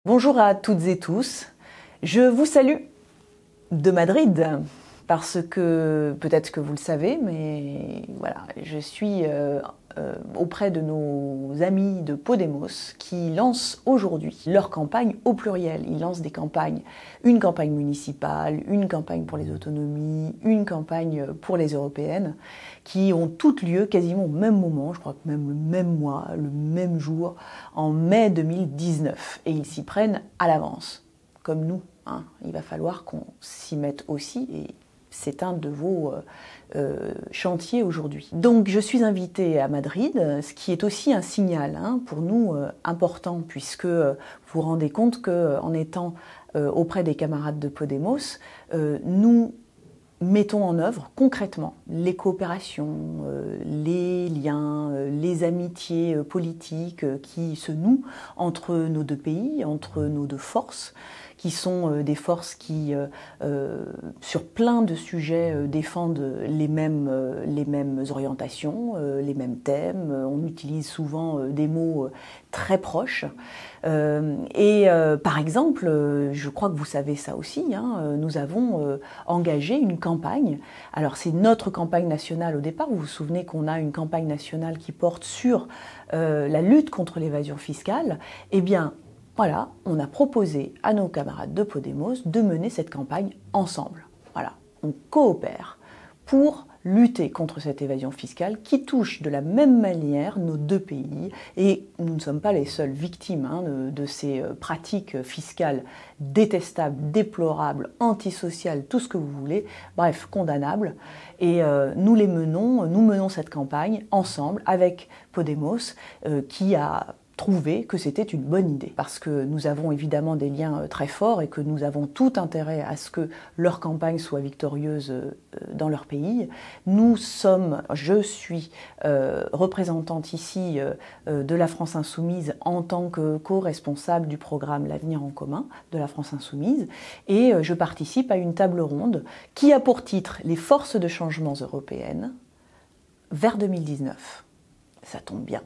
Bonjour à toutes et tous, je vous salue de Madrid parce que peut-être que vous le savez, mais voilà, je suis auprès de nos amis de Podemos qui lancent aujourd'hui leur campagne au pluriel. Ils lancent des campagnes, une campagne municipale, une campagne pour les autonomies, une campagne pour les européennes, qui ont toutes lieu quasiment au même moment, je crois que même le même mois, le même jour, en mai 2019. Et ils s'y prennent à l'avance, comme nous. Il va falloir qu'on s'y mette aussi, et c'est un de vos chantiers aujourd'hui. Donc je suis invitée à Madrid, ce qui est aussi un signal pour nous important, puisque vous vous rendez compte qu'en étant auprès des camarades de Podemos, nous mettons en œuvre concrètement les coopérations, les liens, les amitiés politiques qui se nouent entre nos deux pays, entre nos deux forces, qui sont des forces qui, sur plein de sujets, défendent les mêmes orientations, les mêmes thèmes. On utilise souvent des mots très proches. Par exemple, je crois que vous savez ça aussi, nous avons engagé une campagne. Alors c'est notre campagne nationale au départ. Vous vous souvenez qu'on a une campagne nationale qui porte sur la lutte contre l'évasion fiscale. Eh bien, voilà, on a proposé à nos camarades de Podemos de mener cette campagne ensemble. Voilà, on coopère pour lutter contre cette évasion fiscale qui touche de la même manière nos deux pays. Et nous ne sommes pas les seules victimes de ces pratiques fiscales détestables, déplorables, antisociales, tout ce que vous voulez, bref, condamnables. Et nous menons cette campagne ensemble avec Podemos qui a trouvé que c'était une bonne idée, parce que nous avons évidemment des liens très forts et que nous avons tout intérêt à ce que leur campagne soit victorieuse dans leur pays. Je suis représentante ici de la France Insoumise en tant que co-responsable du programme L'Avenir en commun de la France Insoumise, et je participe à une table ronde qui a pour titre « Les forces de changement européennes vers 2019 ». Ça tombe bien.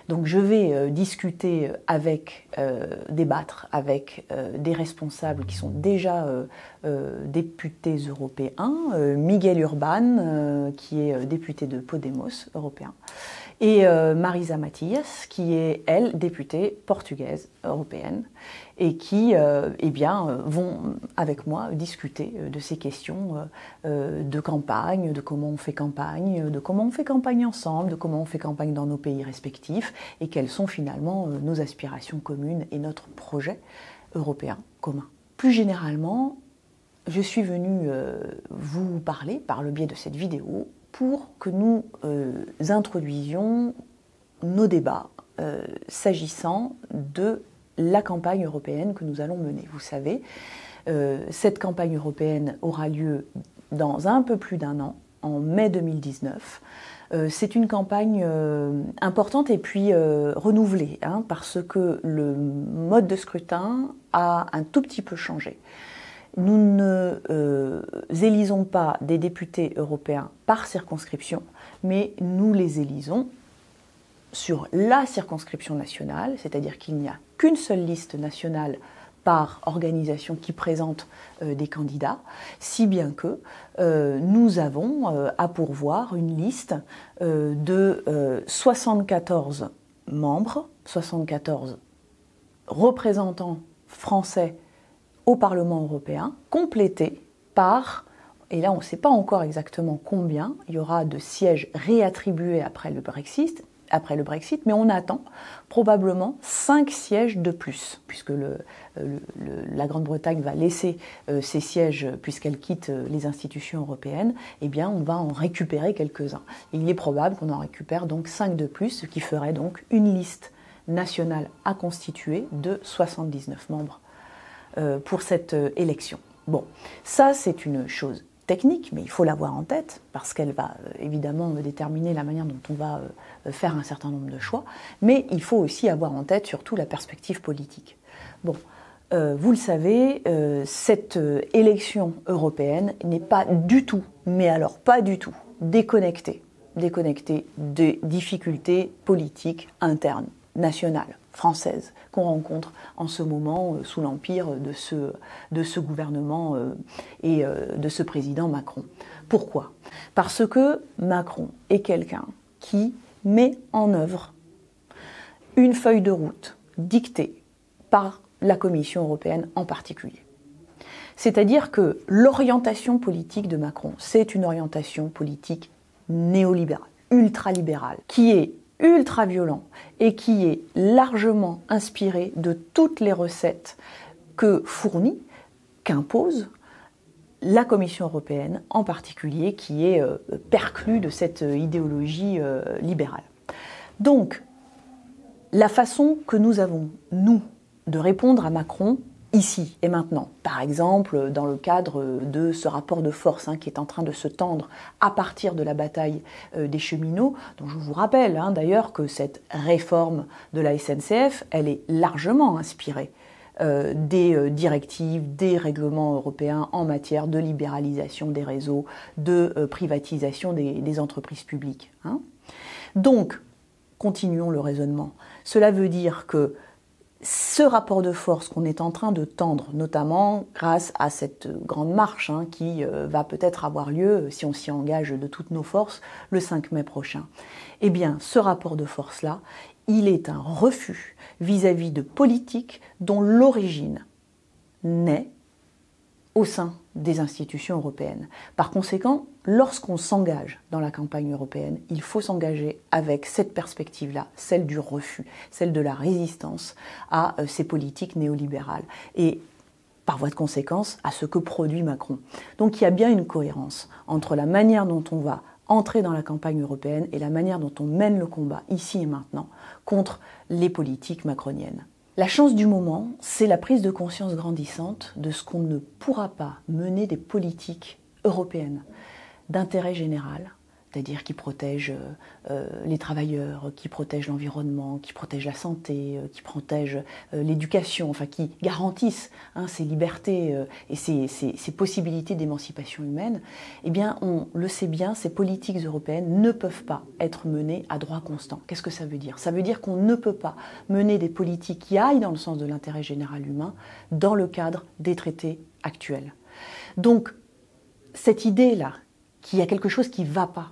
Donc je vais débattre avec des responsables qui sont déjà députés européens, Miguel Urbán, qui est député de Podemos européen, et Marisa Matias, qui est, elle, députée portugaise européenne, et qui vont avec moi discuter de ces questions de campagne, de comment on fait campagne ensemble, de comment on fait campagne dans nos pays respectifs, et quelles sont finalement nos aspirations communes et notre projet européen commun. Plus généralement, je suis venue vous parler par le biais de cette vidéo pour que nous introduisions nos débats s'agissant de la campagne européenne que nous allons mener. Vous savez, cette campagne européenne aura lieu dans un peu plus d'un an, en mai 2019. C'est une campagne importante et puis renouvelée, parce que le mode de scrutin a un tout petit peu changé. Nous ne élisons pas des députés européens par circonscription, mais nous les élisons sur la circonscription nationale, c'est-à-dire qu'il n'y a qu'une seule liste nationale par organisation qui présente des candidats, si bien que nous avons à pourvoir une liste de 74 membres, 74 représentants français au Parlement européen, complétée par, et là on ne sait pas encore exactement combien, il y aura de sièges réattribués après le Brexit, mais on attend probablement 5 sièges de plus, puisque la Grande-Bretagne va laisser ses sièges, puisqu'elle quitte les institutions européennes, eh bien on va en récupérer quelques-uns. Il est probable qu'on en récupère donc 5 de plus, ce qui ferait donc une liste nationale à constituer de 79 membres pour cette élection. Bon, ça c'est une chose technique, mais il faut l'avoir en tête, parce qu'elle va évidemment déterminer la manière dont on va faire un certain nombre de choix, mais il faut aussi avoir en tête surtout la perspective politique. Bon, vous le savez, cette élection européenne n'est pas du tout, mais alors pas du tout, déconnectée des difficultés politiques internes, nationales, française qu'on rencontre en ce moment sous l'empire de ce gouvernement et de ce président Macron. Pourquoi? Parce que Macron est quelqu'un qui met en œuvre une feuille de route dictée par la Commission européenne en particulier. C'est-à-dire que l'orientation politique de Macron, c'est une orientation politique néolibérale, ultralibérale, qui est ultra-violent et qui est largement inspirée de toutes les recettes que fournit, qu'impose la Commission européenne en particulier, qui est perclue de cette idéologie libérale. Donc, la façon que nous avons, nous, de répondre à Macron, ici et maintenant, par exemple dans le cadre de ce rapport de force qui est en train de se tendre à partir de la bataille des cheminots, dont je vous rappelle d'ailleurs que cette réforme de la SNCF, elle est largement inspirée des directives, des règlements européens en matière de libéralisation des réseaux, de privatisation des entreprises publiques. Donc, continuons le raisonnement. Cela veut dire que ce rapport de force qu'on est en train de tendre, notamment grâce à cette grande marche qui va peut-être avoir lieu, si on s'y engage de toutes nos forces, le 5 mai prochain, eh bien, ce rapport de force-là, il est un refus vis-à-vis de politiques dont l'origine naît au sein des institutions européennes. Par conséquent, lorsqu'on s'engage dans la campagne européenne, il faut s'engager avec cette perspective-là, celle du refus, celle de la résistance à ces politiques néolibérales et, par voie de conséquence, à ce que produit Macron. Donc il y a bien une cohérence entre la manière dont on va entrer dans la campagne européenne et la manière dont on mène le combat, ici et maintenant, contre les politiques macroniennes. La chance du moment, c'est la prise de conscience grandissante de ce qu'on ne pourra pas mener des politiques européennes d'intérêt général, c'est-à-dire qui protègent les travailleurs, qui protègent l'environnement, qui protègent la santé, qui protègent l'éducation, enfin qui garantissent ces libertés et ces possibilités d'émancipation humaine. Eh bien, on le sait bien, ces politiques européennes ne peuvent pas être menées à droit constant. Qu'est-ce que ça veut dire? Ça veut dire qu'on ne peut pas mener des politiques qui aillent dans le sens de l'intérêt général humain dans le cadre des traités actuels. Donc, cette idée-là, qu'il y a quelque chose qui ne va pas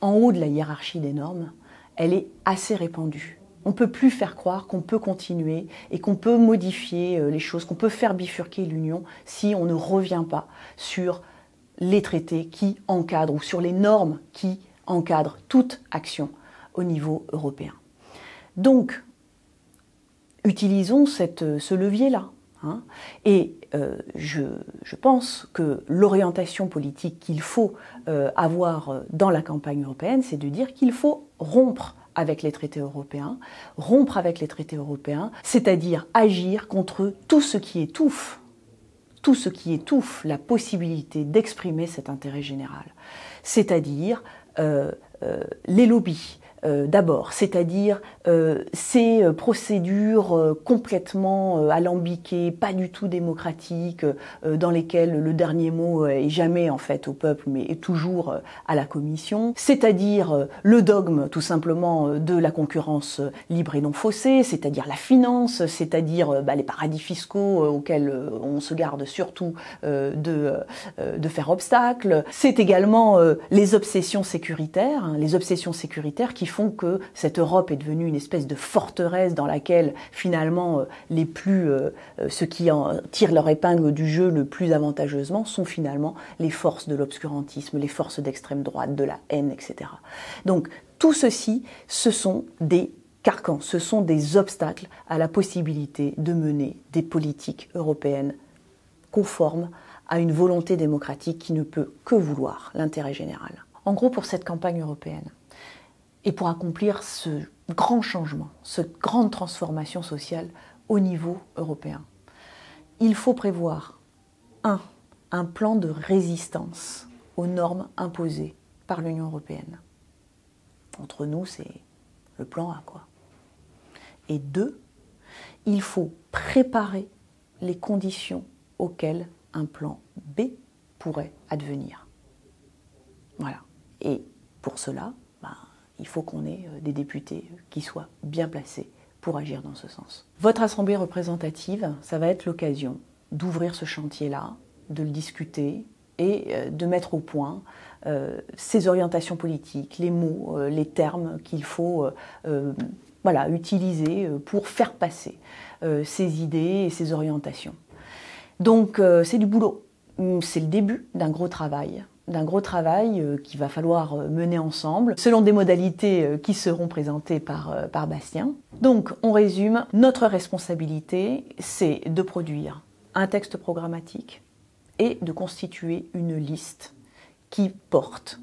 en haut de la hiérarchie des normes, elle est assez répandue. On ne peut plus faire croire qu'on peut continuer et qu'on peut modifier les choses, qu'on peut faire bifurquer l'Union si on ne revient pas sur les traités qui encadrent ou sur les normes qui encadrent toute action au niveau européen. Donc, utilisons ce levier-là. Et je pense que l'orientation politique qu'il faut avoir dans la campagne européenne, c'est de dire qu'il faut rompre avec les traités européens, c'est-à-dire agir contre tout ce qui étouffe la possibilité d'exprimer cet intérêt général, c'est-à-dire les lobbies, d'abord, c'est-à-dire ces procédures complètement alambiquées, pas du tout démocratiques, dans lesquelles le dernier mot est jamais en fait au peuple, mais est toujours à la Commission, c'est-à-dire le dogme tout simplement de la concurrence libre et non faussée, c'est-à-dire la finance, c'est-à-dire les paradis fiscaux auxquels on se garde surtout de faire obstacle, c'est également les obsessions sécuritaires qui font que cette Europe est devenue une espèce de forteresse dans laquelle finalement ceux qui en tirent leur épingle du jeu le plus avantageusement sont finalement les forces de l'obscurantisme, les forces d'extrême droite, de la haine, etc. Donc tout ceci, ce sont des carcans, ce sont des obstacles à la possibilité de mener des politiques européennes conformes à une volonté démocratique qui ne peut que vouloir l'intérêt général. En gros, pour cette campagne européenne, et pour accomplir ce grand changement, cette grande transformation sociale au niveau européen, il faut prévoir un plan de résistance aux normes imposées par l'Union européenne. Entre nous, c'est le plan A, quoi. Et 2, il faut préparer les conditions auxquelles un plan B pourrait advenir. Voilà. Et pour cela, il faut qu'on ait des députés qui soient bien placés pour agir dans ce sens. Votre assemblée représentative, ça va être l'occasion d'ouvrir ce chantier-là, de le discuter et de mettre au point ces orientations politiques, les mots, les termes qu'il faut utiliser pour faire passer ces idées et ces orientations. Donc c'est du boulot, c'est le début d'un gros travail qu'il va falloir mener ensemble, selon des modalités qui seront présentées par Bastien. Donc, on résume, notre responsabilité, c'est de produire un texte programmatique et de constituer une liste qui porte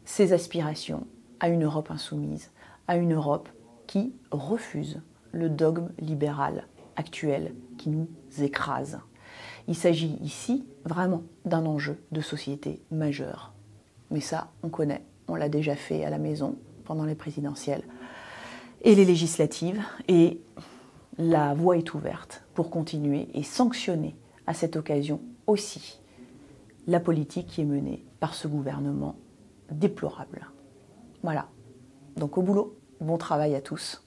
ses aspirations à une Europe insoumise, à une Europe qui refuse le dogme libéral actuel qui nous écrase. Il s'agit ici vraiment d'un enjeu de société majeur. Mais ça, on connaît, on l'a déjà fait à la maison pendant les présidentielles et les législatives. Et la voie est ouverte pour continuer et sanctionner à cette occasion aussi la politique qui est menée par ce gouvernement déplorable. Voilà. Donc au boulot, bon travail à tous.